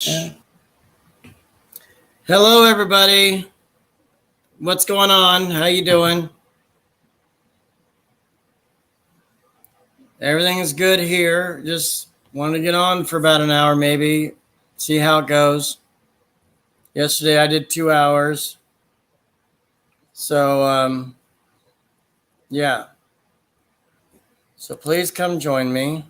Hello, everybody. What's going on? How you doing? Everything is good here. Just wanted to get on for about an hour, maybe. See how it goes. Yesterday I did 2 hours. So, yeah. So please come join me.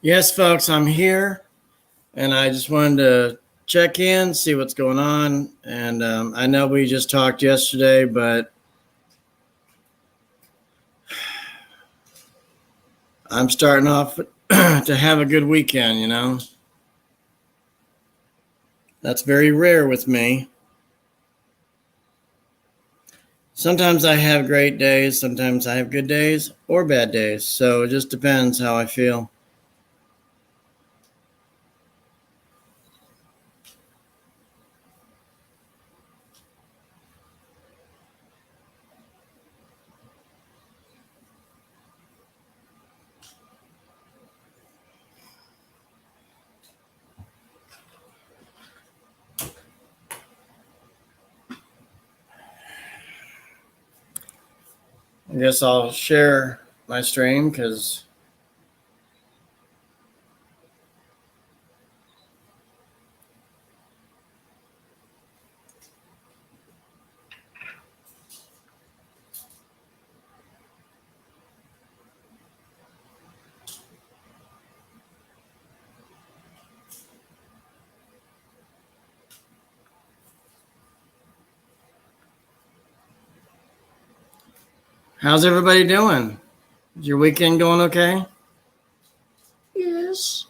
Yes, folks, I'm here. And I just wanted to check in, see what's going on. And I know we just talked yesterday, but I'm starting off to have a good weekend. That's very rare with me. Sometimes I have great days, sometimes I have good days or bad days. So it just depends how I feel. I guess I'll share my stream because how's everybody doing? Is your weekend going okay? Yes.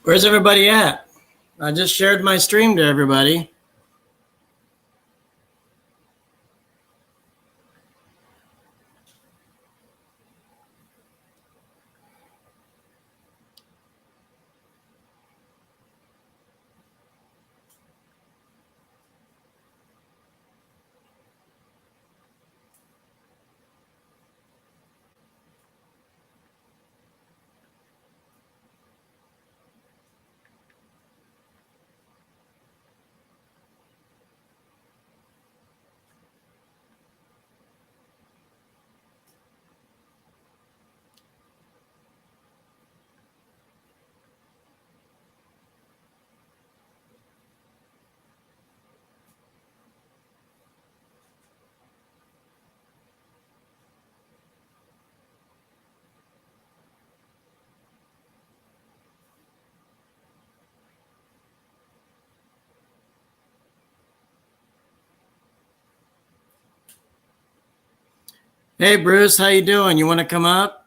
Where's everybody at? I just shared my stream to everybody. Hey, Bruce, how you doing? You want to come up?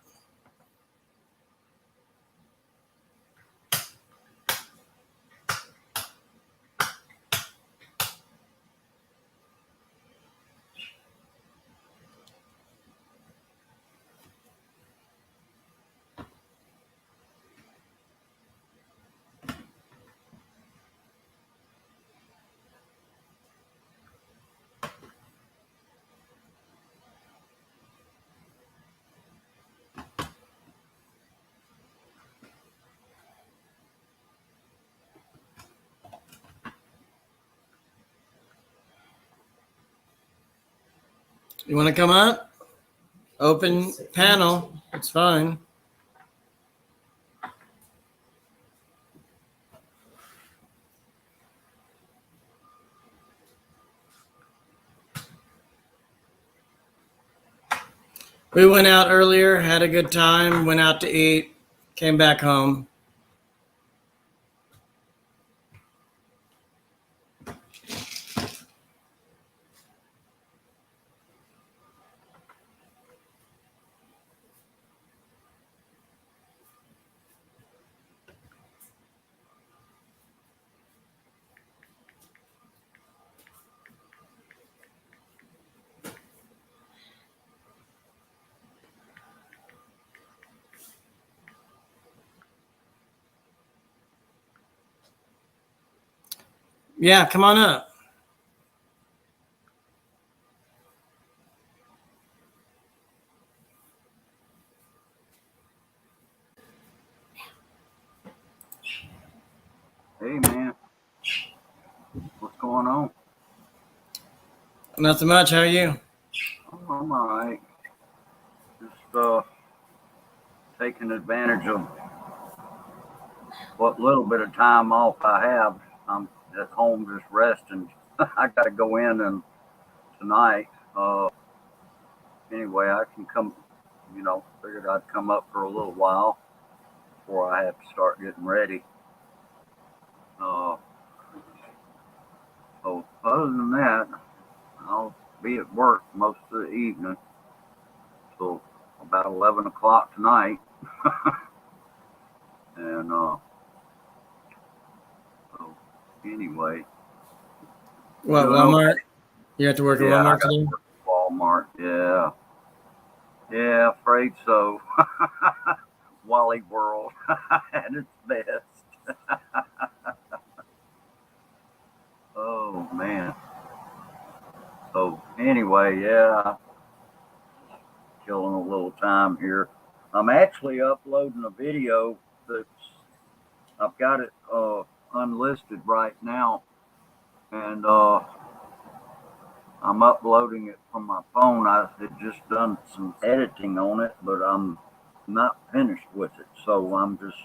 You want to come up? Open panel. It's fine. We went out earlier, had a good time, went out to eat, came back home. Yeah, come on up. Hey, man. What's going on? Nothing much. How are you? Oh, I'm all right. Just taking advantage of what little bit of time off I have. I'm at home just resting. I got to go in and tonight. Anyway, I can come. Figured I'd come up for a little while before I have to start getting ready. Uh, so other than that, I'll be at work most of the evening till about 11 o'clock tonight. And so anyway, What, doing okay. Walmart? You have to work at Yeah, I Walmart got to today? work at Walmart. Yeah, yeah, afraid so. Wally World at its best. Oh man. So anyway, yeah, killing a little time here. I'm actually uploading a video that's I've got it unlisted right now, and I'm uploading it from my phone. I had just done some editing on it, but I'm not finished with it. So I'm just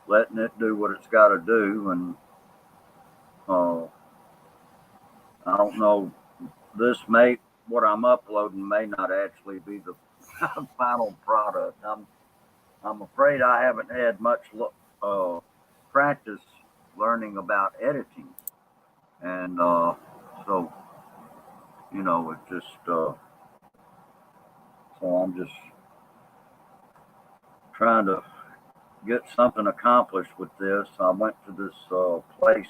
letting it do what it's got to do. And uh, I don't know, what I'm uploading may not actually be the final product. I'm afraid I haven't had much practice learning about editing. And so, it just, so I'm just trying to get something accomplished with this. I went to this place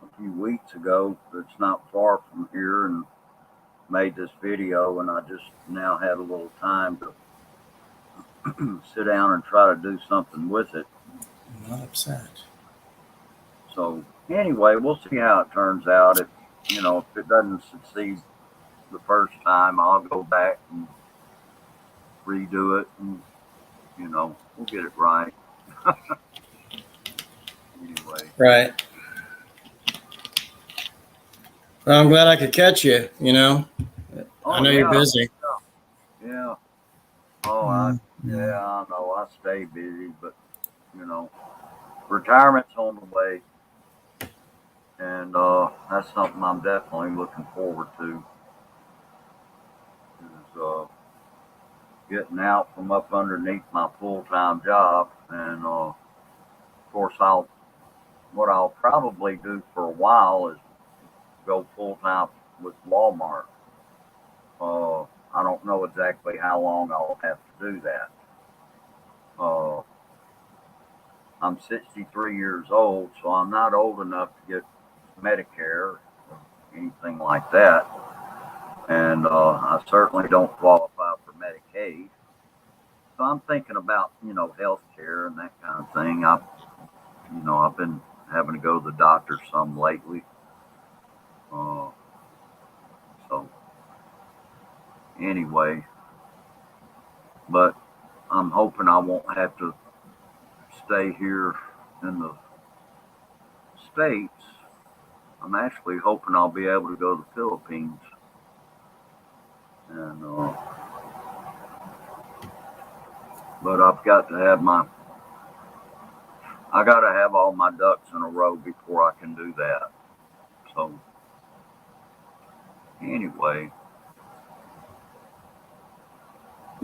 a few weeks ago that's not far from here and made this video, and I just now had a little time to sit down and try to do something with it. I'm not upset. So anyway, we'll see how it turns out. If it doesn't succeed the first time, I'll go back and redo it, and we'll get it right. Anyway. Right. Well, I'm glad I could catch you. I know you're busy. Yeah. Oh, I know. I stay busy, but retirement's on the way, and that's something I'm definitely looking forward to. Is getting out from up underneath my full-time job, and of course, what I'll probably do for a while is go full-time with Walmart. I don't know exactly how long I'll have to do that. I'm 63 years old, so I'm not old enough to get Medicare or anything like that. And I certainly don't qualify for Medicaid. So I'm thinking about, health care and that kind of thing. I've been having to go to the doctor some lately. So anyway, but I'm hoping I won't have to stay here in the States. I'm actually hoping I'll be able to go to the Philippines. And but I've got to have all my ducks in a row before I can do that. So anyway.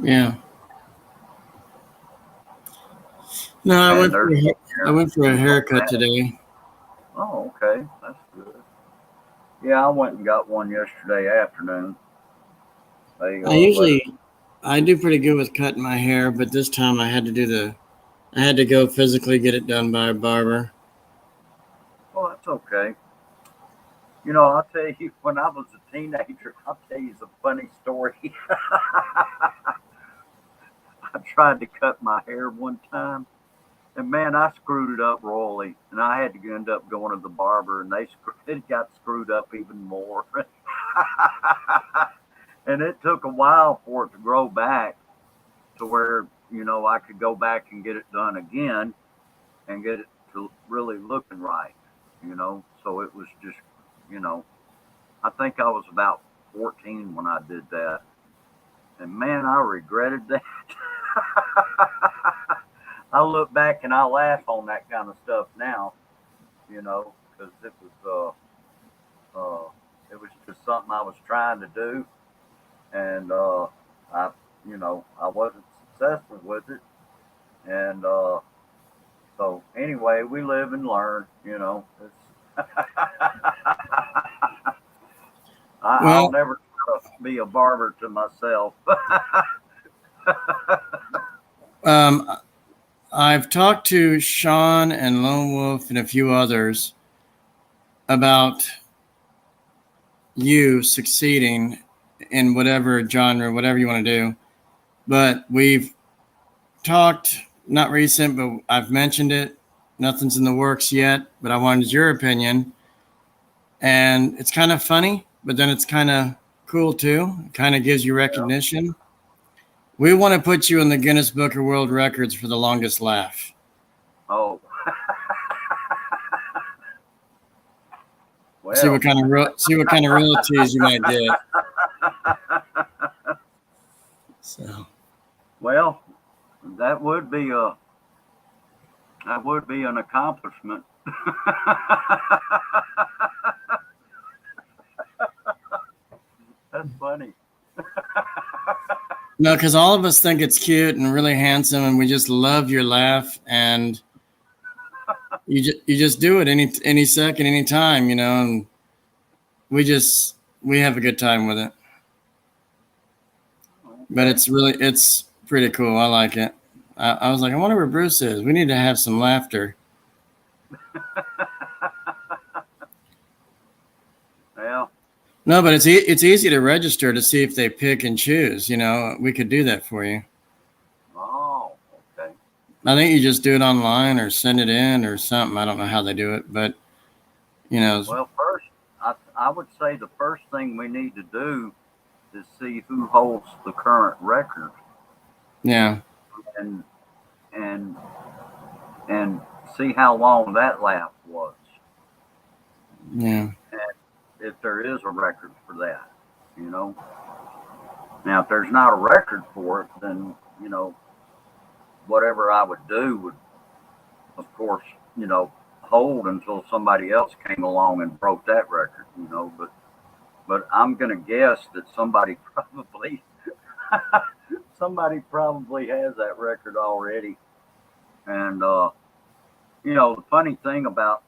Yeah. No, I went for a haircut today. Oh, okay. That's good. Yeah, I went and got one yesterday afternoon. I do pretty good with cutting my hair, but this time I had to go physically get it done by a barber. Well, that's okay. I'll tell you, when I was a teenager, I'll tell you a funny story. I tried to cut my hair one time, and man, I screwed it up royally, and I had to end up going to the barber, and it got screwed up even more. And it took a while for it to grow back to where, I could go back and get it done again and get it to really looking right, So it was just, I think I was about 14 when I did that. And man, I regretted that. I look back and I laugh on that kind of stuff now, because it was just something I was trying to do, and I wasn't successful with it, and so anyway, we live and learn, I'll never be a barber to myself. I've talked to Sean and Lone Wolf and a few others about you succeeding in whatever genre, whatever you want to do. But we've talked, not recent, but I've mentioned it. Nothing's in the works yet, but I wanted your opinion. And it's kind of funny, but then it's kind of cool too. It kind of gives you recognition. Yeah. We want to put you in the Guinness Book of World Records for the longest laugh. Oh. Well. See what kind of royalties you might get. So. Well, that would be an accomplishment. That's funny. No, because all of us think it's cute and really handsome, and we just love your laugh, and you just do it any second, any time, and we have a good time with it. But it's pretty cool. I like it. I was like, I wonder where Bruce is. We need to have some laughter. Yeah. No, but it's easy to register to see if they pick and choose. You know, we could do that for you. Oh, okay. I think you just do it online or send it in or something. I don't know how they do it, but you know, Well, first, I would say the first thing we need to do is see who holds the current record yeah, and and and see how long that laugh was. yeah. And if there is a record for that, you know. Now, if there's not a record for it, then whatever I would do would, of course, hold until somebody else came along and broke that record, But I'm gonna guess that somebody probably has that record already. And the funny thing about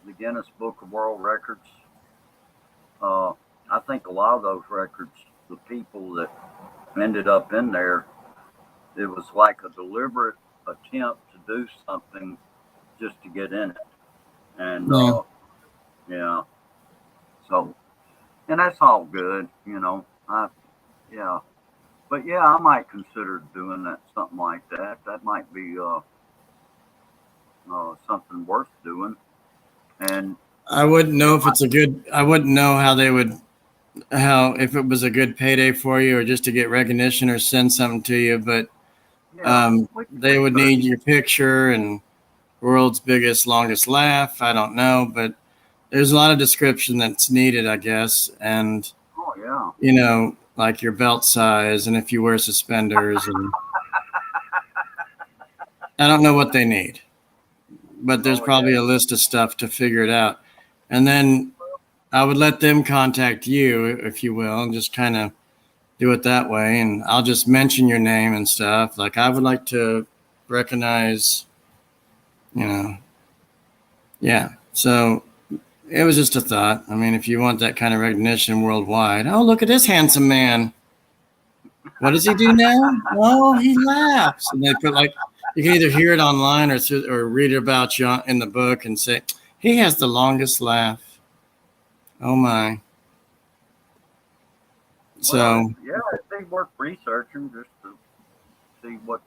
the Guinness Book of World Records, I think a lot of those records, the people that ended up in there, it was like a deliberate attempt to do something just to get in it. And Yeah. yeah, so and that's all good, yeah. But yeah, I might consider doing that, something like that. That might be something worth doing. And I wouldn't know if it's a good. I wouldn't know how they would how if it was a good payday for you or just to get recognition or send something to you, but yeah, we can they would research. need your picture and world's biggest longest laugh. I don't know, but there's a lot of description that's needed, I guess, and Oh yeah. like your belt size and if you wear suspenders, and I don't know what they need, but there's Oh yeah. probably a list of stuff to figure it out, and then I would let them contact you, if you will, and just kind of do it that way. And I'll just mention your name and stuff. Like, I would like to recognize, you know, yeah. So it was just a thought. I mean, if you want that kind of recognition worldwide, oh, look at this handsome man. What does he do now? Oh, he laughs. And they put like, you can either hear it online or read about you in the book and say, he has the longest laugh. Oh my. Well, So yeah, it'd be worth researching just to see what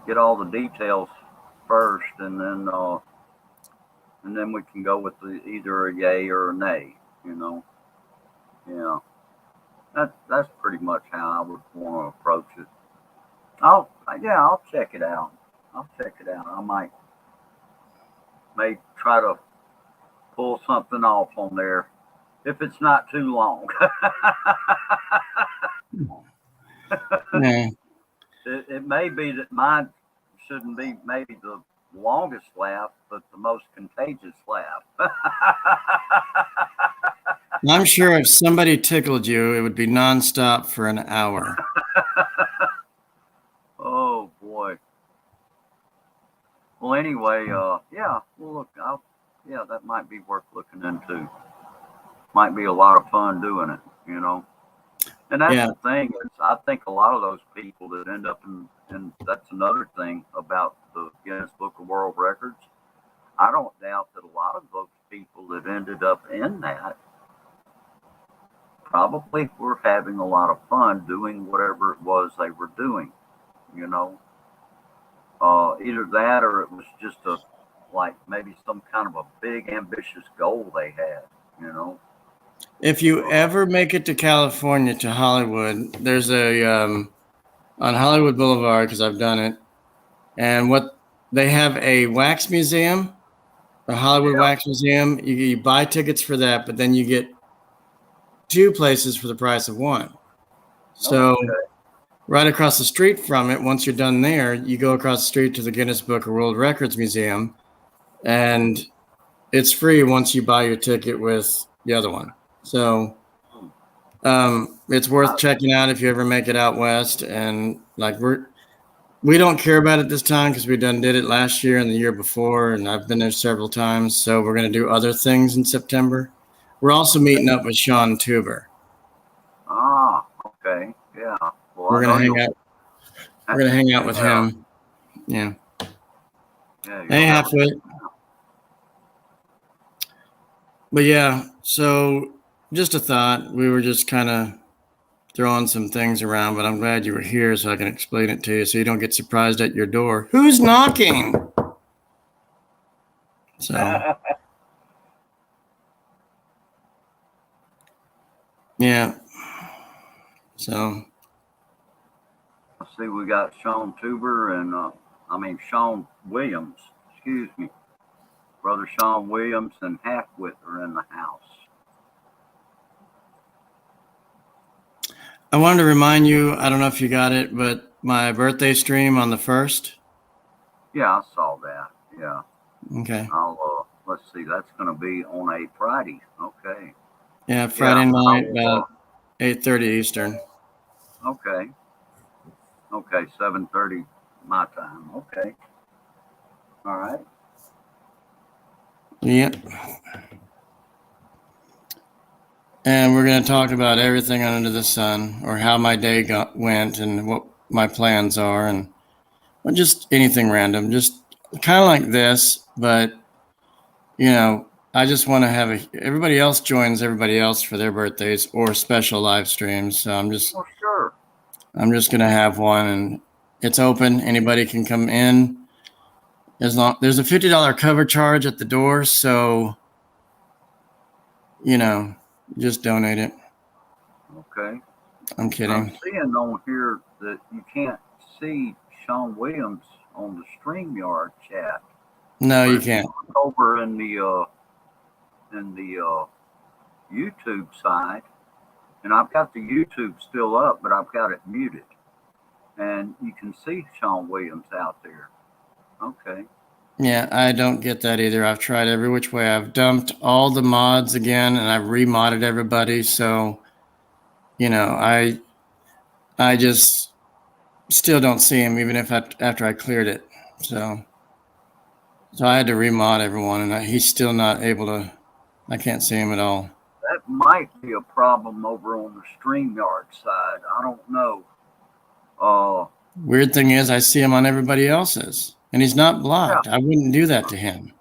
get all the details first, and then we can go with either a yay or a nay. You know, yeah, that's pretty much how I would want to approach it. I'll check it out. I'll check it out. I may try to pull something off on there if it's not too long. yeah. It may be that mine shouldn't be maybe the longest laugh, but the most contagious laugh. I'm sure if somebody tickled you, it would be nonstop for an hour. Oh boy. Well, anyway, yeah. Well, look, yeah, that might be worth looking into. Might be a lot of fun doing it, And that's Yeah. the thing is, I think a lot of those people that end up and that's another thing about the Guinness Book of World Records. I don't doubt that a lot of those people that ended up in that probably were having a lot of fun doing whatever it was they were doing, you know. Either that or it was just like maybe some kind of a big ambitious goal they had, you know. If you ever make it to California to Hollywood, there's on Hollywood Boulevard, because I've done it, and what they have a wax museum, a Hollywood Yeah. Wax Museum. You buy tickets for that, but then you get two places for the price of one. So Okay. right across the street from it, once you're done there, you go across the street to the Guinness Book of World Records Museum, and it's free once you buy your ticket with the other one. So it's worth checking out if you ever make it out west. And like we don't care about it this time because we did it last year and the year before, and I've been there several times. So we're going to do other things in September. We're also meeting up with Sean Tuber. Ah, okay. Yeah. Well, We're I going know to hang you. out. We're gonna hang out with Well, him. Yeah. yeah, Hey, you'll have a halfway. good time. But yeah, so just a thought. We were just kind of throwing some things around, but I'm glad you were here so I can explain it to you so you don't get surprised at your door. Who's knocking? So, yeah. So, I see we got Sean Tuber and Sean Williams. Excuse me, brother Sean Williams and Halfwit are in the house. I wanted to remind you, I don't know if you got it, but my birthday stream on the 1st. Yeah, I saw that. Yeah, Okay. let's see. That's going to be on a Friday. Okay. Yeah, Yeah, Friday night I'll, about 8:30 Eastern. okay. Okay, 7:30 my time. Okay. All right. Yep. And we're going to talk about everything under the sun, or how my day went and what my plans are, and well, just anything random, just kind of like this. But, I just want to have everybody else joins everybody else for their birthdays or special live streams. So Well, sure. I'm just going to have one, and it's open. Anybody can come in. As long there's a $50 cover charge at the door, so just donate it. Okay. I'm I'm kidding. seeing on here that you can't see Sean Williams on the StreamYard chat. No, But you if you can't. look over in the YouTube side, and I've got the YouTube still up, but I've got it muted, and you can see Sean Williams out there. Okay. Yeah, I don't get that either. I've tried every which way. I've dumped all the mods again, and I've remodded everybody. So, I just still don't see him, even if after I cleared it. So I had to remod everyone, and he's still not able to. I can't see him at all. That might be a problem over on the StreamYard side. I don't know. Uh, Weird thing is, I see him on everybody else's, and he's not yeah, blocked. I wouldn't do that to him.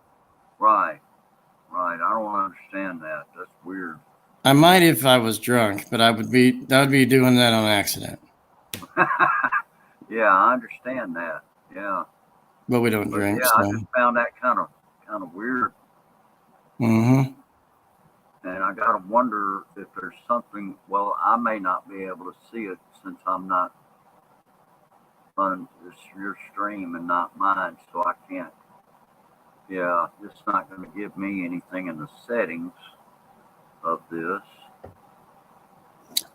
right, right. I don't understand that. That's weird. I might if I was drunk, but that would be doing that on accident. Yeah, I understand that. Yeah, But we don't but drink, yeah, I so. just found that kind of weird, Mm-hmm. and I gotta wonder if there's something. Well, I may not be able to see it since I'm not running this your stream and not mine, so I can't. Yeah, it's not going to give me anything in the settings of this.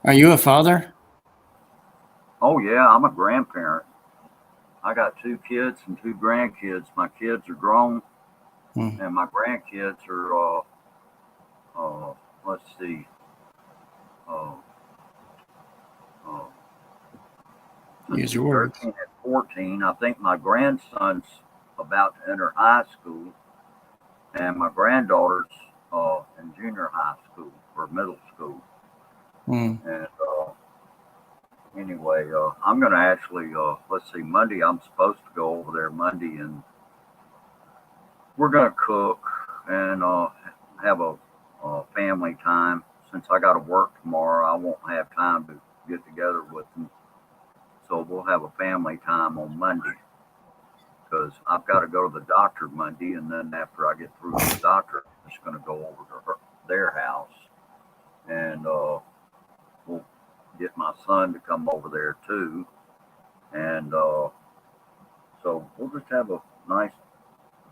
Are you a father? Oh yeah, I'm a grandparent. I got 2 kids and 2 grandkids. My kids are grown, Hmm. and my grandkids are. Let's see. Uh, uh, Use your words. 13 and 14. I think my grandson's about to enter high school, and my granddaughter's in junior high school or middle school. Hmm. And anyway, I'm going to actually, let's see, Monday, I'm supposed to go over there Monday, and we're going to cook and have a family time. Since I got to work tomorrow, I won't have time to get together with them. So we'll have a family time on Monday because I've got to go to the doctor Monday, and then after I get through with the doctor, I'm just going to go over to their house, and we'll get my son to come over there too, and so we'll just have a nice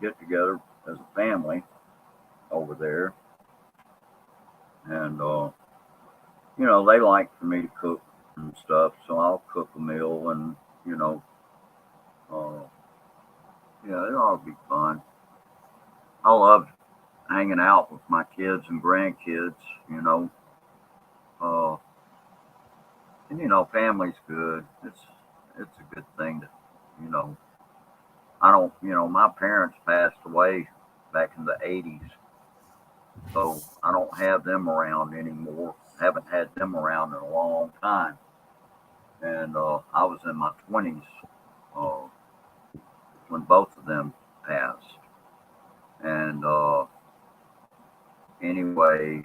get together as a family over there, and they like for me to cook and stuff, so I'll cook a meal, and you know, uh, yeah, it ought to be fun. I love hanging out with my kids and grandkids, uh, and family's good. It's a good thing to, you know. I don't, my parents passed away back in the '80s, so I don't have them around anymore. Haven't had them around in a long time. and I was in my 20s uh, when both of them passed. And anyway,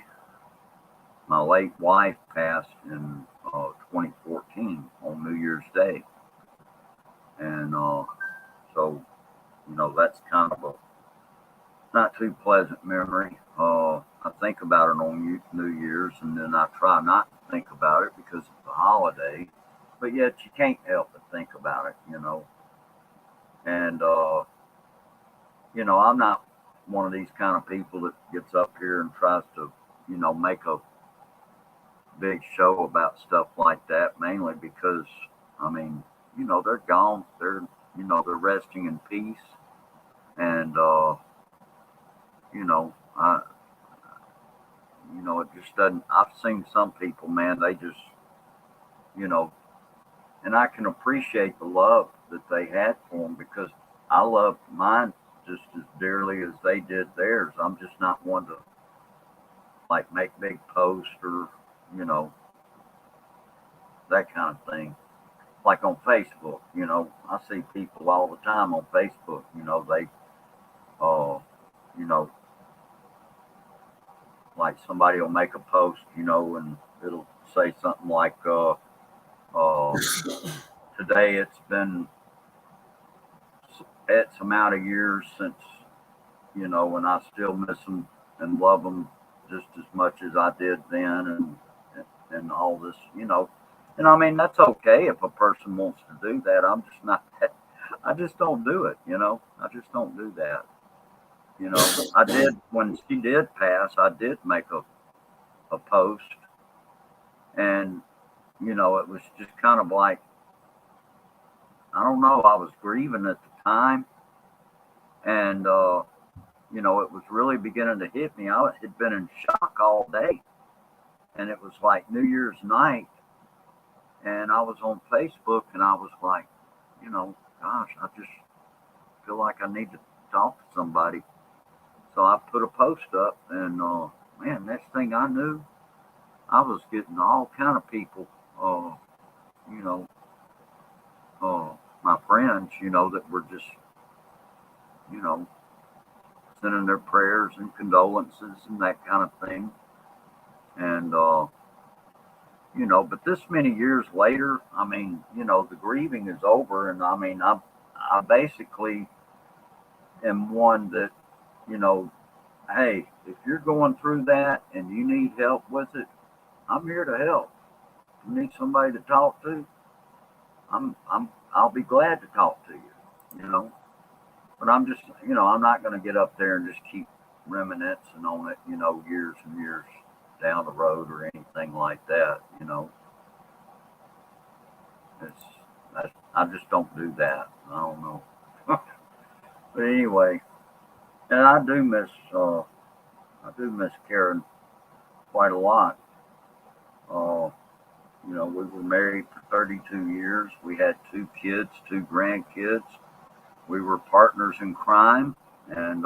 my late wife passed in 2014 on New Year's Day, and so that's kind of a not too pleasant memory. I think about it on New Year's, and then I try not to think about it because it's a holiday, but yet you can't help but think about it. And I'm not one of these kind of people that gets up here and tries to, make a big show about stuff like that. Mainly because, I mean, they're gone. They're resting in peace, and I, it just doesn't. I've seen some people, man. They just, you know, and I can appreciate the love that they had for them because I love mine just as dearly as they did theirs. I'm just not one to like make big posts or you know that kind of thing. Like on Facebook, I see people all the time on Facebook. They, uh, you know, like somebody will make a post, and it'll say something like, "Today it's been X amount of years since and I still miss them and love them just as much as I did then, and all this. And I mean that's okay if a person wants to do that. I'm just not. I just don't do it. I just don't do that. I did when she did pass. I did make a post, and it was just kind of like I don't know. I was grieving at the time, and it was really beginning to hit me. I had been in shock all day, and it was like New Year's night, and I was on Facebook, and I was like, gosh, I just feel like I need to talk to somebody. So I put a post up, and man, next thing I knew, I was getting all kind of people, you know, uh, my friends, that were just, you know, sending their prayers and condolences and that kind of thing. And but this many years later, I mean, the grieving is over, and I mean, I basically am one that, you know, hey, if you're going through that and you need help with it, I'm here to help. If you need somebody to talk to, I'll be glad to talk to you, But I'm just, I'm not going to get up there and just keep reminiscing on it, years and years down the road or anything like that. It's, I just don't do that. I don't know. But anyway, and I do miss Karen quite a lot. Uh, we were married for 32 years. We had 2 kids, 2 grandkids. We were partners in crime, and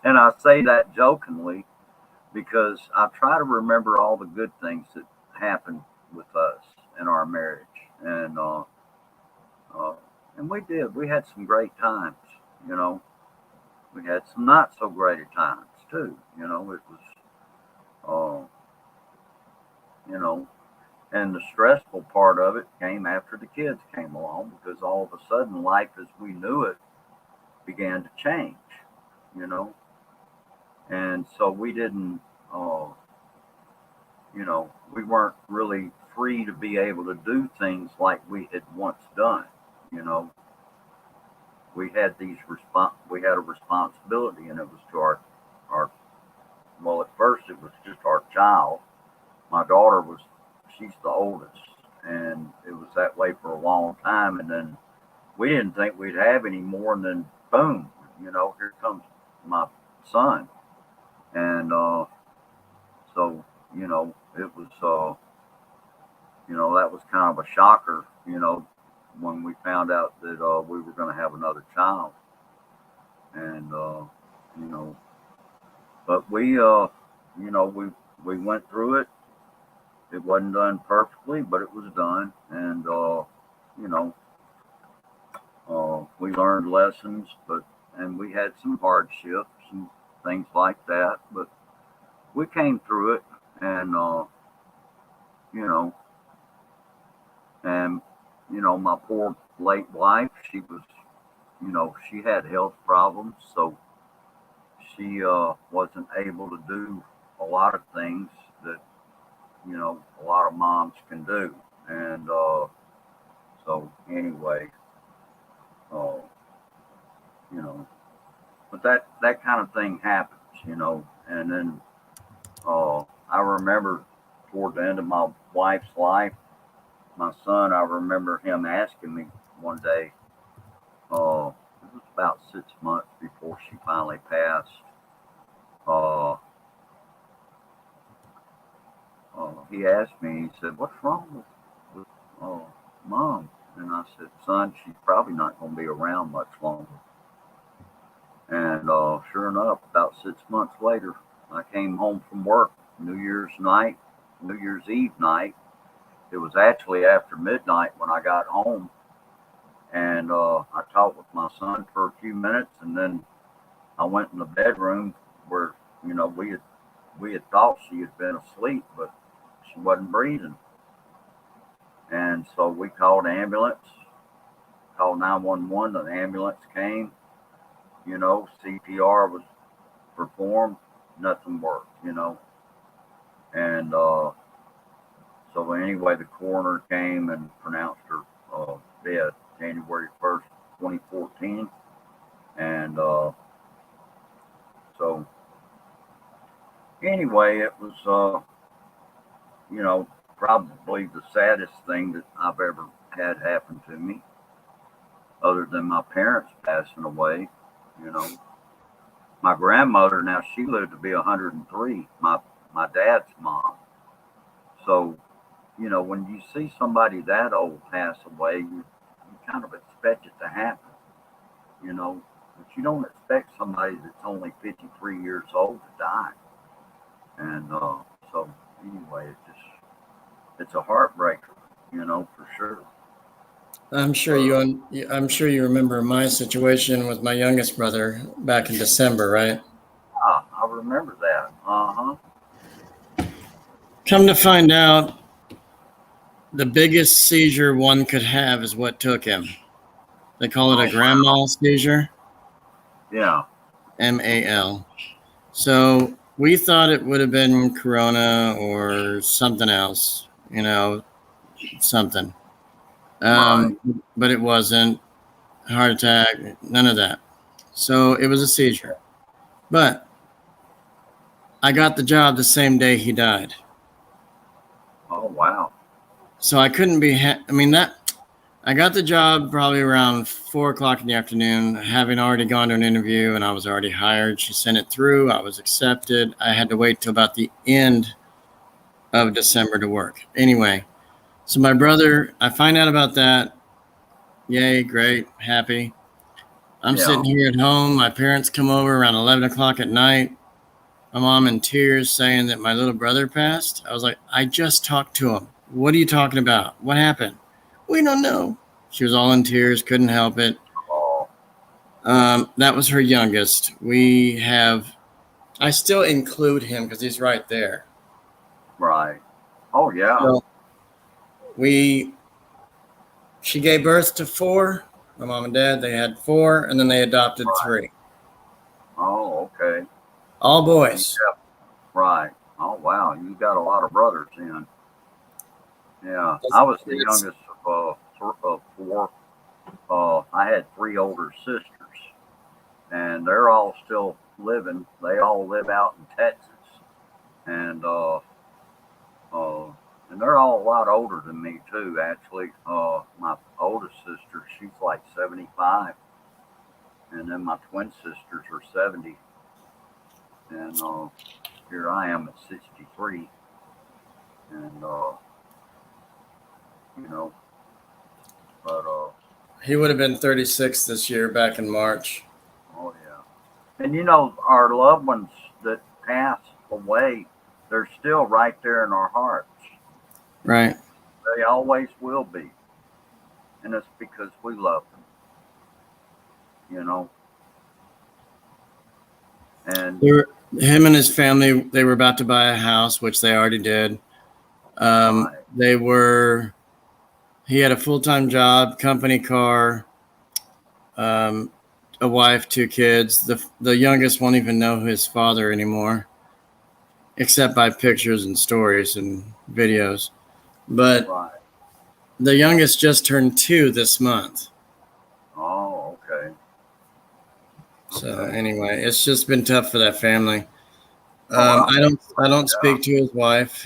and I say that jokingly because I try to remember all the good things that happened with us in our marriage, uh, and we did. We had some great times, you know. We had some not so great times too. It was, uh, you know, and the stressful part of it came after the kids came along because all of a sudden life as we knew it began to change, you know, and so we didn't, uh, we weren't really free to be able to do things like we had once done, you know. We had a responsibility, and it was to our well, at first it was just our child. My daughter she's the oldest, and it was that way for a long time. And then we didn't think we'd have any more, and then boom, here comes my son, and so it was that was kind of a shocker, when we found out that we were going to have another child, and you know, but we we went through it, it wasn't done perfectly, but it was done. And, you know, we learned lessons, and we had some hardships and things like that, but we came through it. And, you know, and, my poor late wife, she was, she had health problems. So she wasn't able to do a lot of things that, a lot of moms can do. And so anyway, uh, you know, but that kind of thing happens. And then I remember toward the end of my wife's life, my son, I remember him asking me one day, it was about 6 months before she finally passed. Uh, he asked me, he said, "What's wrong with mom?" And I said, "Son, she's probably not going to be around much longer." And sure enough, about 6 months later, I came home from work New Year's night, New Year's Eve night. It was actually after midnight when I got home. And I talked with my son for a few minutes, and then I went in the bedroom where, we had thought she had been asleep, but she wasn't breathing. And so we called ambulance, called 911. The ambulance came. CPR was performed. Nothing worked. And so anyway, the coroner came and pronounced her dead January 1st, 2014. And so anyway, it was, probably the saddest thing that I've ever had happen to me, other than my parents passing away. You know, my grandmother, now she lived to be 103, my dad's mom. So, when you see somebody that old pass away, you kind of expect it to happen, but you don't expect somebody that's only 53 years old to die. And so anyway, it's a heartbreaker, for sure. I'm sure you remember my situation with my youngest brother back in December, right? I remember that. Uh-huh. Come to find out, the biggest seizure one could have is what took him. They call it a grand mal seizure. Yeah. MAL. So we thought it would have been corona or something else, something. Right. But it wasn't. Heart attack, none of that. So it was a seizure. But I got the job the same day he died. Oh, wow. So I couldn't be, I got the job probably around 4 o'clock in the afternoon, having already gone to an interview, and I was already hired. She sent it through. I was accepted. I had to wait till about the end of December to work. Anyway, so my brother, I find out about that. Yay, great, happy. I'm sitting here at home. My parents come over around 11 o'clock at night. My mom in tears saying that my little brother passed. I was like, I just talked to him. What are you talking about? What happened? We don't know. She was all in tears, couldn't help it. Oh, That was her youngest. I still include him because he's right there. right. Oh, yeah. So she gave birth to 4. My mom and dad, they had 4, and then they adopted 3. Oh, okay. All boys. Yeah. Right. Oh, wow. You got a lot of brothers in. Yeah. I was the youngest of 4. I had 3 older sisters, and they're all still living. They all live out in Texas, and and they're all a lot older than me too. Actually, my oldest sister, she's like 75, and then my twin sisters are 70, and here I am at 63, and you know, but He would have been 36 this year back in March. oh yeah, and our loved ones that pass away, they're still right there in our hearts. Right. They always will be. And it's because we love them, you know. And Him and his family, they were about to buy a house, which they already did. right, They were, he had a full-time job, company car, um, a wife, 2 kids. The youngest won't even know his father anymore, except by pictures and stories and videos. But right. the youngest just turned 2 this month. Oh, okay. So Okay. anyway, it's just been tough for that family. Oh, I'm I sure. don't speak to his wife.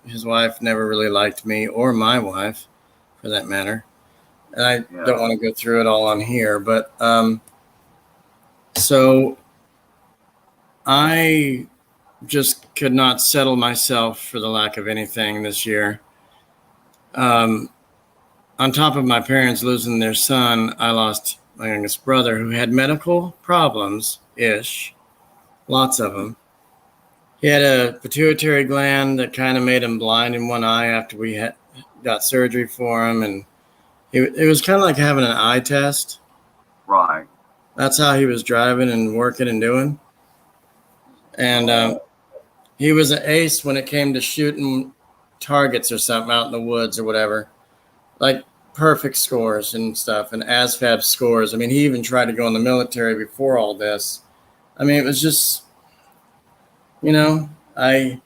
His wife never really liked me or my wife, for that matter. And I Yeah. don't Yeah. want to go through it all on here, but so I just could not settle myself for the lack of anything this year. Um, on top of my parents losing their son, I lost my youngest brother who had medical problems ish, lots of them. He had a pituitary gland that kind of made him blind in one eye after got surgery for him, and it was kind of like having an eye test. Right. That's how he was driving and working and doing. And Oh, he was an ace when it came to shooting targets or something out in the woods or whatever, like perfect scores and stuff, and ASVAB scores. I mean, he even tried to go in the military before all this. I mean, it was just, you know, I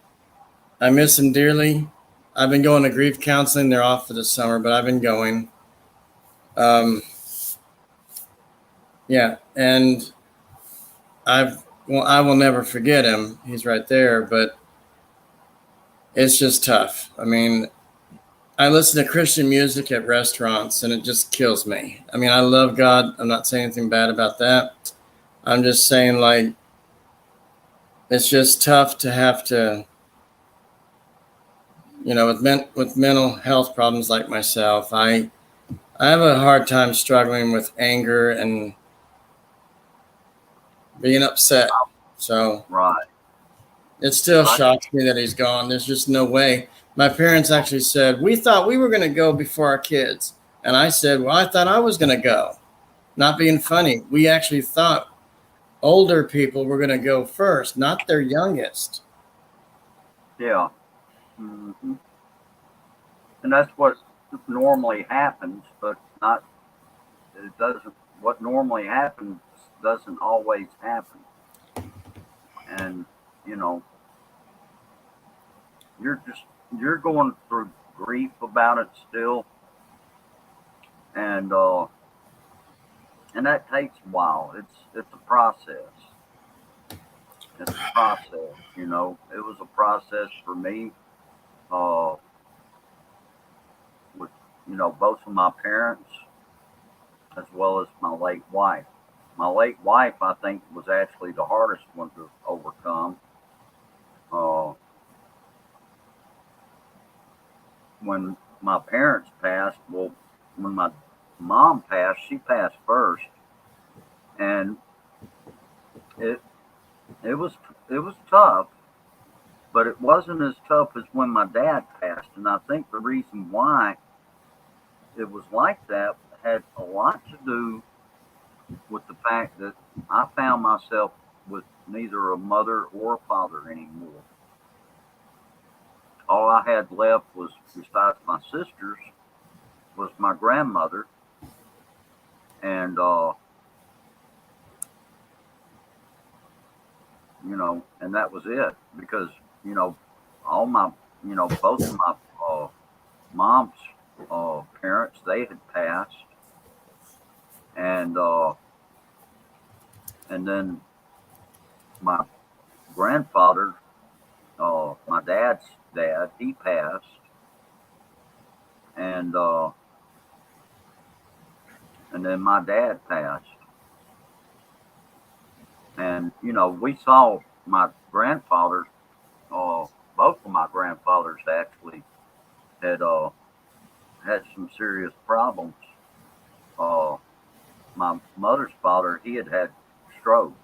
miss him dearly. I've been going to grief counseling. They're off for the summer, but I've been going. Um, yeah, and I will never forget him. He's right there, but it's just tough. I mean, I listen to Christian music at restaurants, and it just kills me. I mean, I love God. I'm not saying anything bad about that. I'm just saying, like, it's just tough to have to, with mental health problems like myself. I have a hard time struggling with anger and being upset. So right. it still I, shocks me that he's gone. There's just no way. My parents actually said, we thought we were going to go before our kids. And I said, well, I thought I was going to go. Not being funny. We actually thought older people were going to go first, not their youngest. yeah. Hmm. And that's what normally happens, but not, it doesn't, what normally happens doesn't always happen. And, you know, you're just, you're going through grief about it still. And, and that takes a while. It's a process. It's a process, you know. It was a process for me, uh, with, you know, both of my parents as well as my late wife. My late wife, I think, was actually the hardest one to overcome. Uh, when my parents passed, well, when my mom passed, she passed first, and it it was it was tough, but it wasn't as tough as when my dad passed. And I think the reason why it was like that had a lot to do with the fact that I found myself with neither a mother or a father anymore. All I had left was, besides my sisters, was my grandmother, and you know, and that was it. Because you know, all my, you know, both of my mom's parents, they had passed, and and then my grandfather, my dad's dad, he passed, and and then my dad passed. And you know, we saw my grandfather, uh, both of my grandfathers actually had had some serious problems. Uh, my mother's father, he had had strokes,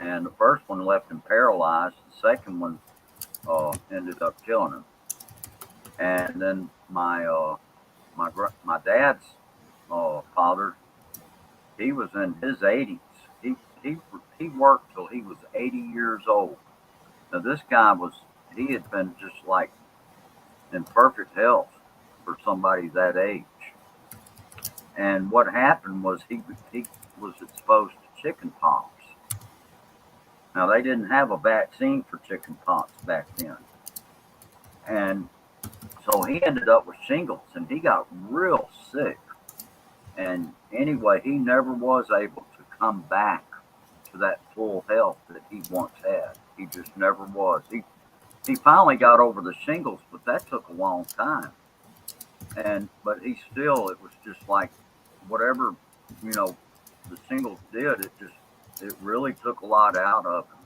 and the first one left him paralyzed. The second one ended up killing him. And then my dad's father, he was in his 80s. He he he worked till he was 80 years old. Now this guy he had been just like in perfect health for somebody that age. And what happened was he was exposed to chicken pox. Now they didn't have a vaccine for chicken pox back then, and so he ended up with shingles, and he got real sick. And anyway, he never was able to come back to that full health that he once had. He just never was. He finally got over the shingles, but that took a long time. And but it was just like whatever, you know, the shingles did, it really took a lot out of him.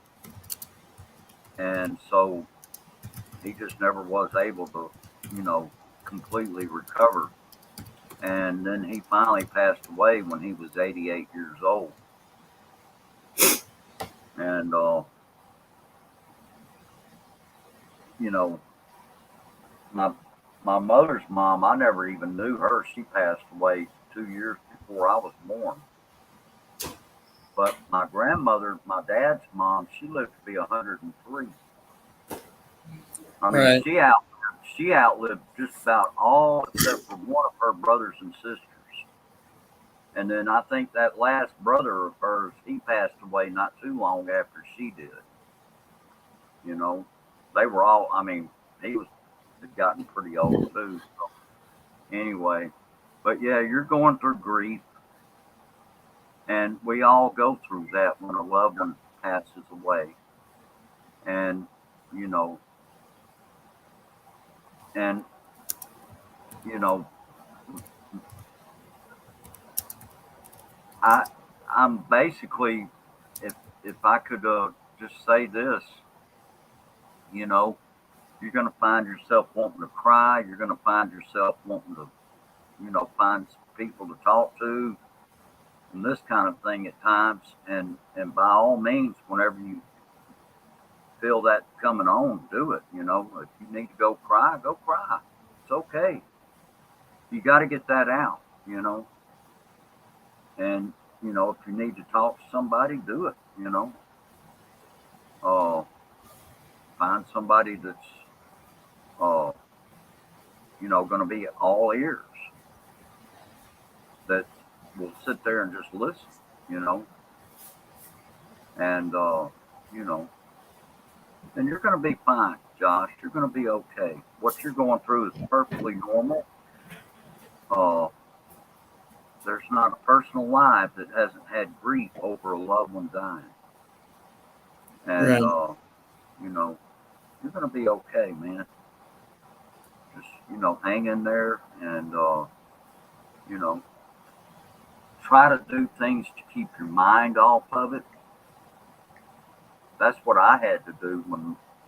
And so he just never was able to, you know, completely recover. And then he finally passed away when he was 88 years old. And you know, my my mother's mom, I never even knew her. She passed away 2 years before I was born. But my grandmother, my dad's mom, she lived to be 103. I mean, Right. she outlived just about all except for one of her brothers and sisters. And then I think that last brother of hers, he passed away not too long after she did. You know, they were all. I mean, he was had gotten pretty old too. So anyway, but yeah, you're going through grief, and we all go through that when a loved one passes away. And you know, and you know, I I'm basically, if I could just say this, you know, you're going to find yourself wanting to cry. You're going to find yourself wanting to, you know, find people to talk to and this kind of thing at times. And by all means, whenever you feel that coming on, do it. You know, if you need to go cry, go cry. It's okay. You got to get that out. You know, and you know if you need to talk to somebody, do it. You know, uh, find somebody that's uh, you know going to be all ears, that will sit there and just listen. You know, and you know, and you're going to be fine, Josh. You're going to be okay. What you're going through is perfectly normal. Uh, there's not a person alive that hasn't had grief over a loved one dying, and Right. you know, you're going to be okay, man. Just you know, hang in there, and you know, try to do things to keep your mind off of it. That's what I had to do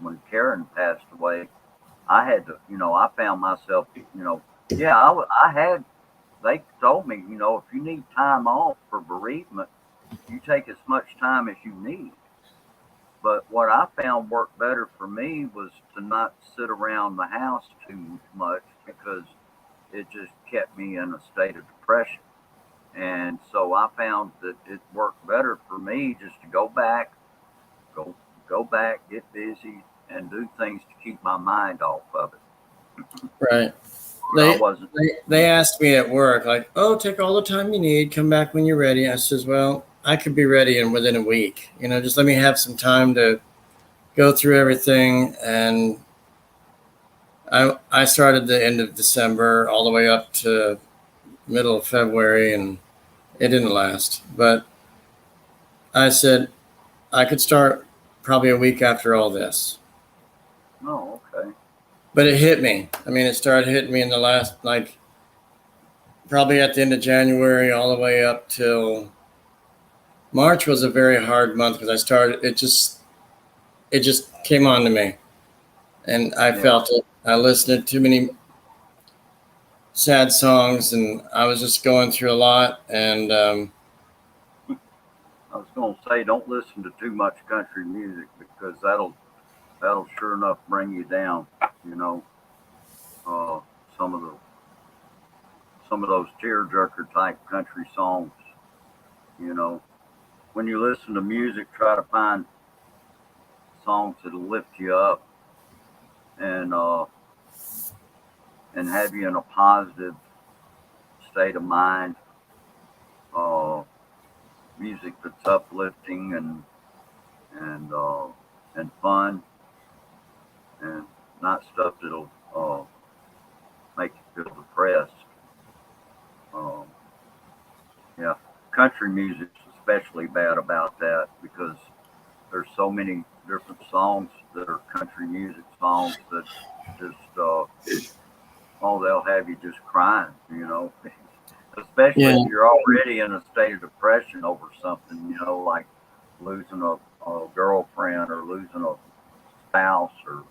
when Karen passed away. I had to, you know, I found myself, you know, yeah, I had. They told me, you know, if you need time off for bereavement, you take as much time as you need. But what I found worked better for me was to not sit around the house too much because it just kept me in a state of depression. And so I found that it worked better for me just to go go back, get busy, and do things to keep my mind off of it. Right. Where I They, wasn't, they asked me at work, like, "Oh, take all the time you need. Come back when you're ready." I says, "Well, I could be ready in within a week. You know, just let me have some time to go through everything." And I started the end of December all the way up to middle of February, and it didn't last. But I said I could start probably a week after all this. oh, okay. But it hit me. I mean, it started hitting me in the last, like, probably at the end of January all the way up till March was a very hard month because I started, it just came on to me. And I Yeah. felt it. I listened to too many sad songs and I was just going through a lot. And I was going to say, don't listen to too much country music because that'll sure enough bring you down. You know, uh, some of the some of those tearjerker type country songs. You know, when you listen to music, try to find songs that'll lift you up and have you in a positive state of mind. Uh, Music that's uplifting and fun, and not stuff that'll make you feel depressed. Um, yeah, country music's especially bad about that because there's so many different songs that are country music songs that just they'll have you just crying, you know. Especially Yeah. if you're already in a state of depression over something, you know, like losing a girlfriend or losing a spouse or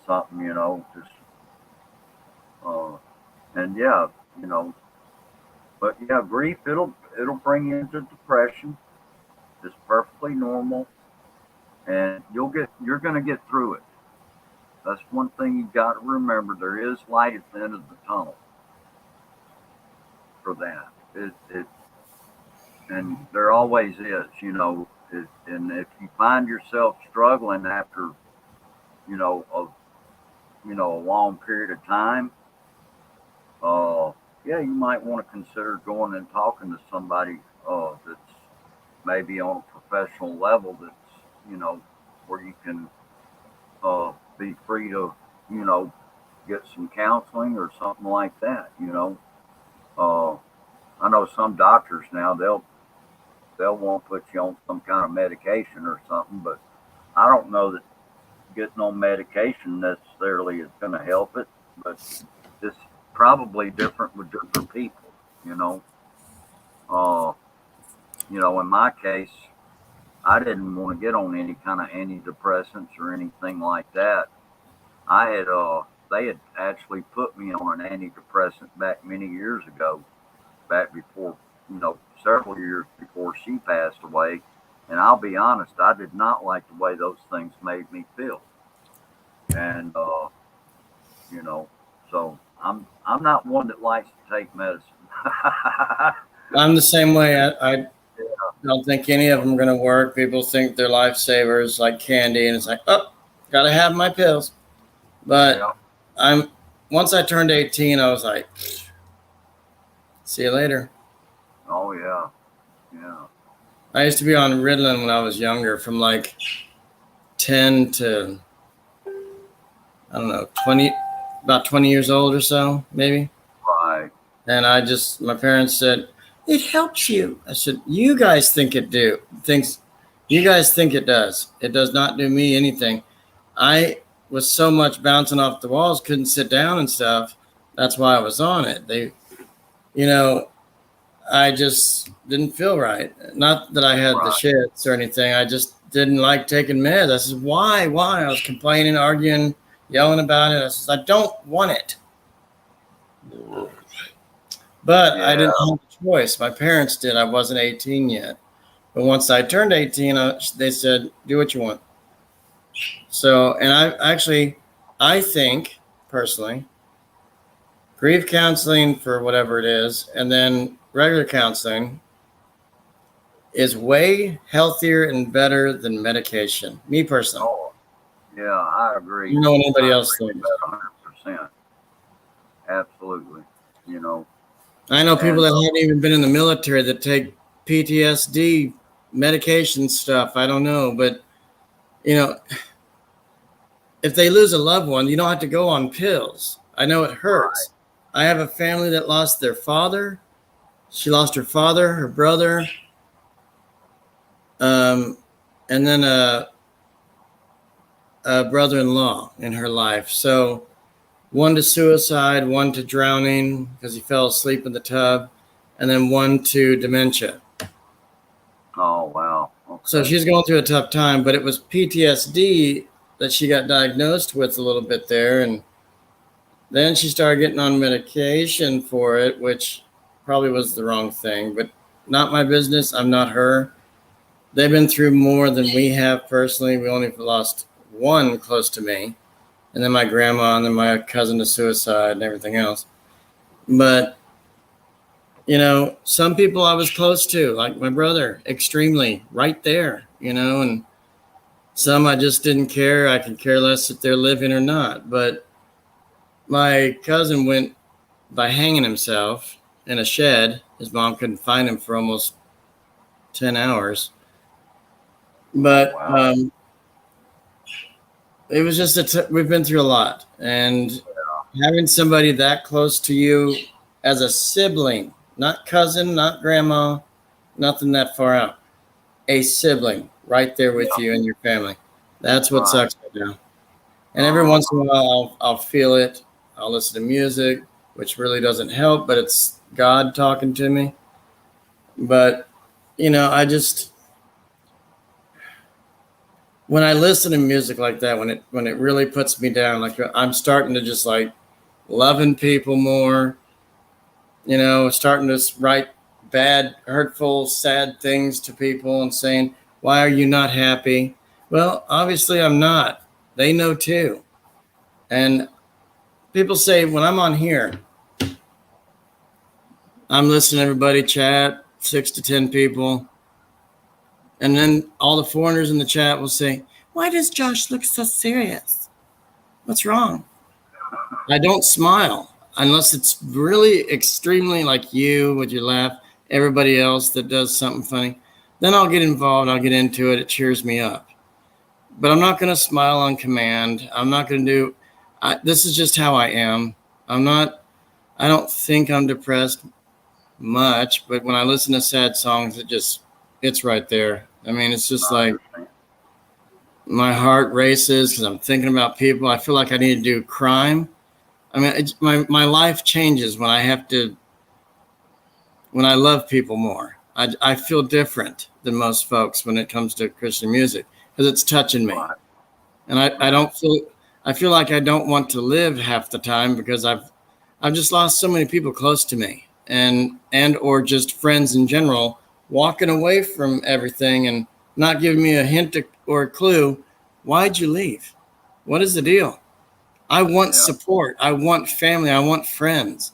something, you know, just and yeah, you know, but yeah, grief it'll bring you into depression. It's perfectly normal, and you're gonna get through it. That's one thing you got to remember. There is light at the end of the tunnel for that. It and there always is, you know. And if you find yourself struggling after, you know, a long period of time, yeah, you might want to consider going and talking to somebody that's maybe on a professional level that's, you know, where you can be free to, you know, get some counseling or something like that. You know, I know some doctors now they'll want to put you on some kind of medication or something, but I don't know that getting on medication necessarily is going to help it. But it's probably different with different people. You know, uh, in my case, I didn't want to get on any kind of antidepressants or anything like that. I had they had actually put me on an antidepressant back many years ago, back before, several years before she passed away. And I'll be honest, I did not like the way those things made me feel. And so I'm not one that likes to take medicine. I'm the same way. I don't think any of them are going to work. People think they're lifesavers like candy, and it's like, oh, got to have my pills. But Yeah. once I turned 18, I was like, see you later. Oh yeah, yeah. I used to be on Ritalin when I was younger, from like 10 to, I don't know, 20, about 20 years old or so, maybe. Right. And my parents said, it helps you. I said, you guys think you guys think it does. It does not do me anything. I was so much bouncing off the walls, couldn't sit down and stuff. That's why I was on it. I just didn't feel right. Not that I had the shits or anything. I just didn't like taking meds. I said, why? I was complaining, arguing, yelling about it. I said, I don't want it. But yeah. I didn't have a choice. My parents did. I wasn't 18 yet. But once I turned 18, they said, do what you want. So, and I think, personally, grief counseling for whatever it is, and then regular counseling is way healthier and better than medication. Me personally. Oh, yeah, I agree. You know what anybody else thinks? 100%. Absolutely. I know people that haven't even been in the military that take PTSD medication stuff. I don't know, but if they lose a loved one, you don't have to go on pills. I know it hurts. Right. I have a family that lost their father. She lost her father, her brother, and then a brother-in-law in her life. So one to suicide, one to drowning because he fell asleep in the tub, and then one to dementia. Oh, wow. Okay. So she's going through a tough time, but it was PTSD that she got diagnosed with a little bit there. And then she started getting on medication for it, which probably was the wrong thing, but not my business. I'm not her. They've been through more than we have personally. We only lost one close to me. and then my grandma, and then my cousin to suicide and everything else. But, you know, some people I was close to, like my brother, extremely right there, you know, and some I just didn't care. I could care less if they're living or not. But my cousin went by hanging himself in a shed. His mom couldn't find him for almost 10 hours. But Wow. it was just we've been through a lot. And having somebody that close to you as a sibling, not cousin, not grandma, nothing that far out, a sibling right there with Yeah. you and your family. That's what Right. sucks right now. And every once in a while, I'll feel it. I'll listen to music, which really doesn't help, but it's God talking to me. But, you know, when I listen to music like that, when it really puts me down, like I'm starting to just like loving people more, you know, starting to write bad, hurtful, sad things to people and saying, why are you not happy? Well, obviously I'm not. They know too. And people say when I'm on here, I'm listening to everybody chat, 6 to 10 people. And then all the foreigners in the chat will say, why does Josh look so serious? What's wrong? I don't smile unless it's really extremely like you with your laugh, everybody else that does something funny. Then I'll get involved. I'll get into it. It cheers me up. But I'm not going to smile on command. I'm not going to do, this is just how I am. I don't think I'm depressed much, but when I listen to sad songs, it's right there. I mean, it's just like my heart races because I'm thinking about people. I feel like I need to do crime. I mean, my life changes when when I love people more. I feel different than most folks when it comes to Christian music because it's touching me. Right. And I feel like I don't want to live half the time because I've just lost so many people close to me and or just friends in general walking away from everything and not giving me a hint or a clue. Why'd you leave? What is the deal? I want support. I want family. I want friends.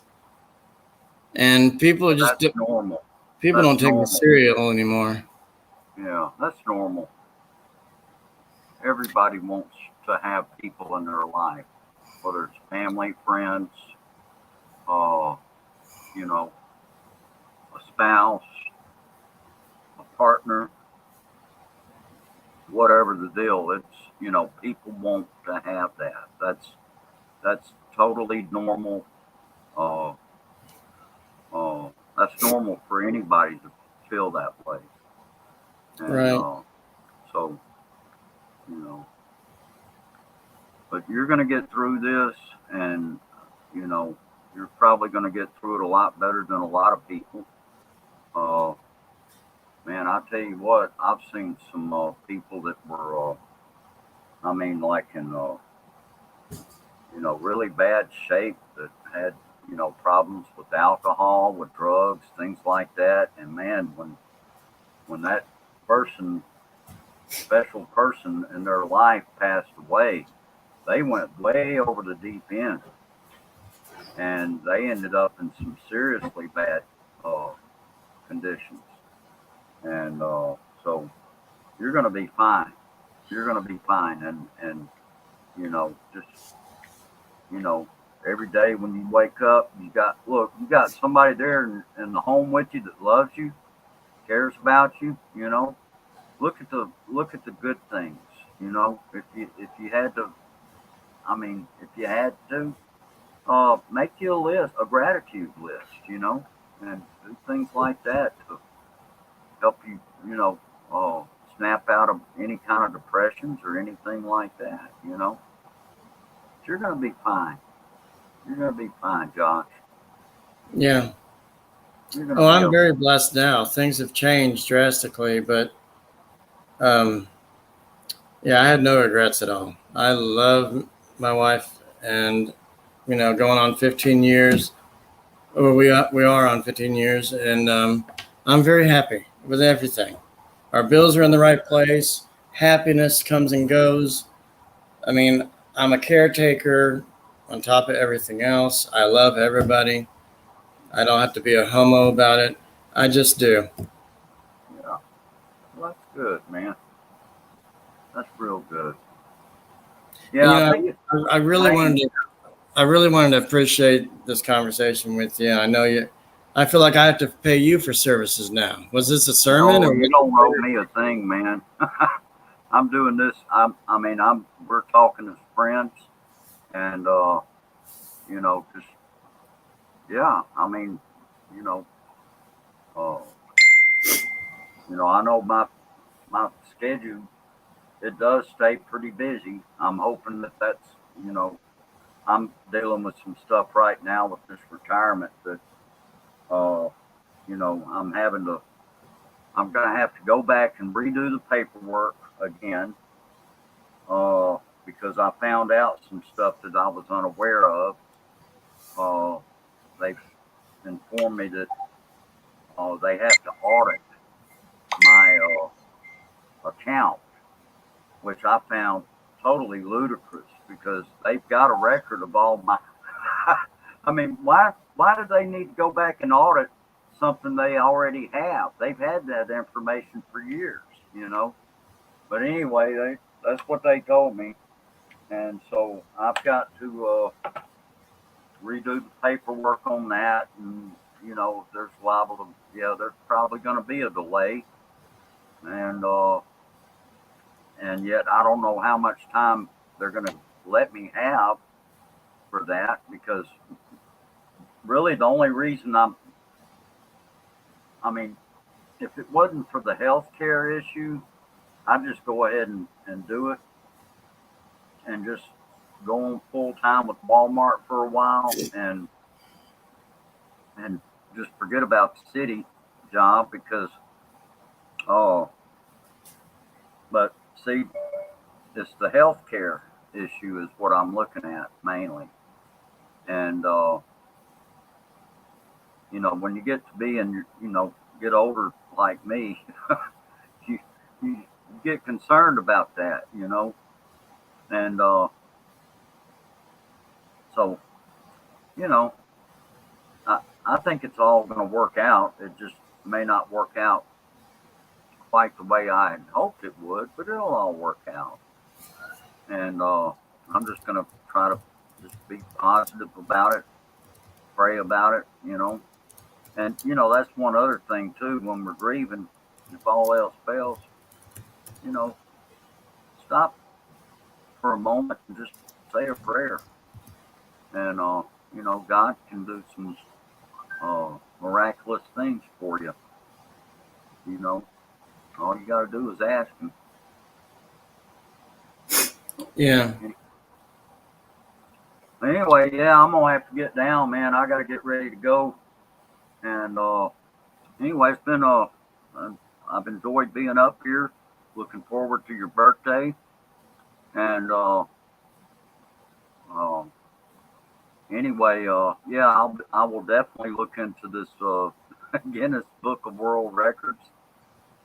And people are just That's normal. people That's don't take me normal. serious anymore. Yeah, that's normal. Everybody wants to have people in their life, whether it's family, friends, you know, a spouse, a partner, whatever the deal. It's, you know, people want to have that. That's totally normal. Uh, that's normal for anybody to feel that way. And Right. so, you know, but you're going to get through this, and you know, you're probably going to get through it a lot better than a lot of people. Uh, Man, I tell you what, I've seen some people that were, I mean, like in, you know, really bad shape that had, you know, problems with alcohol, with drugs, things like that. And man, when that person, special person in their life passed away, they went way over the deep end, and they ended up in some seriously bad uh, conditions. And so you're going to be fine. You're going to be fine. And you know, just, you know, every day when you wake up, you got somebody there in the home with you that loves you, cares about you. You know, look at the good things. You know, if you had to, I mean, if you had to, make you a list, a gratitude list. You know, and do things like that to help you. You know, snap out of any kind of depressions or anything like that. You know, but you're going to be fine. You're going to be fine, Josh. Yeah. You're going to Oh, be I'm okay. very blessed now. Things have changed drastically, but um, yeah, I had no regrets at all. I love my wife, and you know, going on 15 years. Or we are on 15 years, and I'm very happy with everything. Our bills are in the right place. Happiness comes and goes. I mean, I'm a caretaker on top of everything else. I love everybody. I don't have to be a homo about it. I just do. Yeah. Well, that's good, man. That's real good. And, Yeah, I think it's I really strange. wanted to appreciate this conversation with you. I know you. I feel like I have to pay you for services now. Was this a sermon No, or? you don't owe me a thing, man. I'm doing this. We're talking as friends, and just yeah. I mean, you know, uh, I know my schedule. It does stay pretty busy. I'm hoping that that's you know, I'm dealing with some stuff right now with this retirement that uh, I'm having to. I'm gonna have to go back and redo the paperwork again because I found out some stuff that I was unaware of. Uh, they've informed me that they have to audit my account, which I found totally ludicrous because they've got a record of all my. I mean, why do they need to go back and audit something they already have? They've had that information for years. But anyway, that's what they told me, and so I've got to redo the paperwork on that, and there's liable to, there's probably going to be a delay, and yet I don't know how much time they're going to let me have for that because really the only reason I mean, if it wasn't for the health care issue, I'd just go ahead and do it and just go on full time with Walmart for a while and just forget about the city job because oh, but see, it's the healthcare issue is what I'm looking at mainly, and when you get to be and get older like me, you you get concerned about that, and so you know I think it's all going to work out. It just may not work out quite the way I had hoped it would, but it'll all work out. And I'm just going to try to just be positive about it, pray about it. And that's one other thing too. When we're grieving, if all else fails, you know, stop for a moment and just say a prayer, and God can do some miraculous things for you. You know, all you got to do is ask Him. Yeah. Anyway, yeah, I'm gonna have to get down, man. I got to get ready to go. And anyway, it's been I've enjoyed being up here. Looking forward to your birthday. And anyway, yeah, I will definitely look into this Guinness Book of World Records.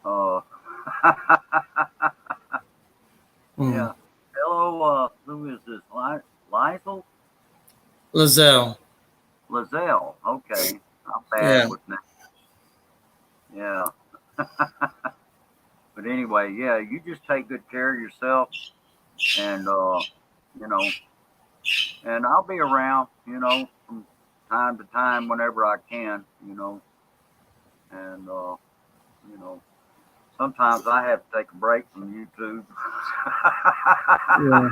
Uh, Mm. yeah. Hello, who is this? Liesel? Lizelle. Lizelle. Okay. I'm Yeah. bad with names. Yeah. But anyway, yeah, you just take good care of yourself, and you know, and I'll be around, from time to time whenever I can. And you know, sometimes I have to take a break from YouTube. Yeah.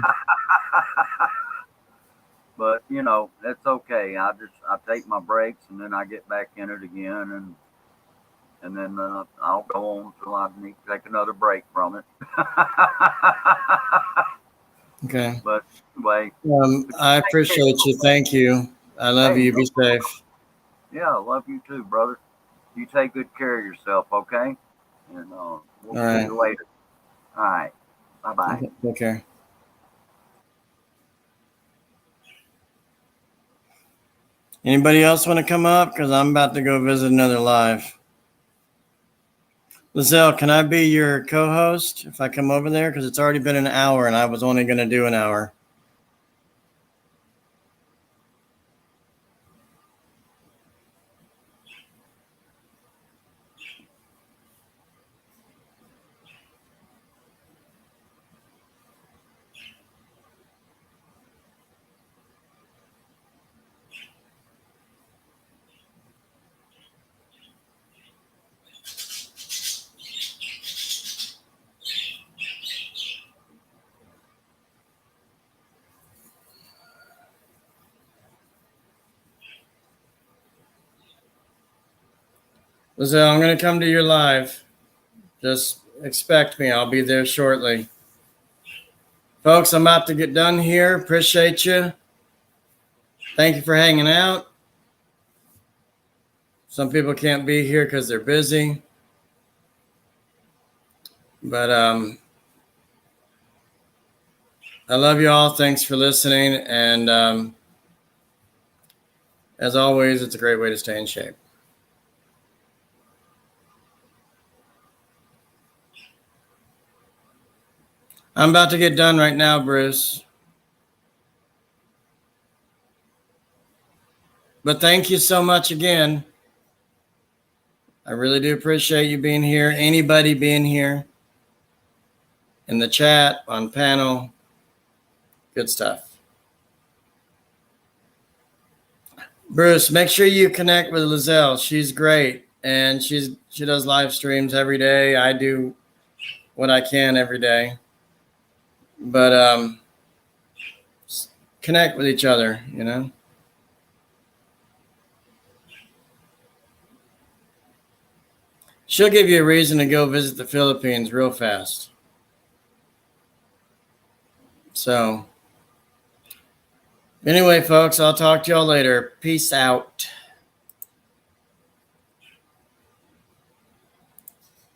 But it's okay. I take my breaks and then I get back in it again, and then I'll go on until I need to take another break from it. Okay. But anyway, I appreciate you. Thank you. I love hey, you. Be safe. yeah, I love you too, brother. You take good care of yourself, okay? And we'll All see right. you later. All right. Bye bye. Take care. Anybody else want to come up? Because I'm about to go visit another live. Lizelle, can I be your co-host if I come over there? Because it's already been an hour and I was only going to do an hour. Lizelle, I'm going to come to your live. Just expect me. I'll be there shortly. Folks, I'm about to get done here. Appreciate you. Thank you for hanging out. Some people can't be here because they're busy. But I love you all. Thanks for listening. And as always, it's a great way to stay in shape. I'm about to get done right now, Bruce. But thank you so much again. I really do appreciate you being here. Anybody being here in the chat, on panel. Good stuff. Bruce, make sure you connect with Lizelle. She's great. And she does live streams every day. I do what I can every day. But connect with each other, you know. She'll give you a reason to go visit the Philippines real fast. So, anyway, folks, I'll talk to y'all later. Peace out.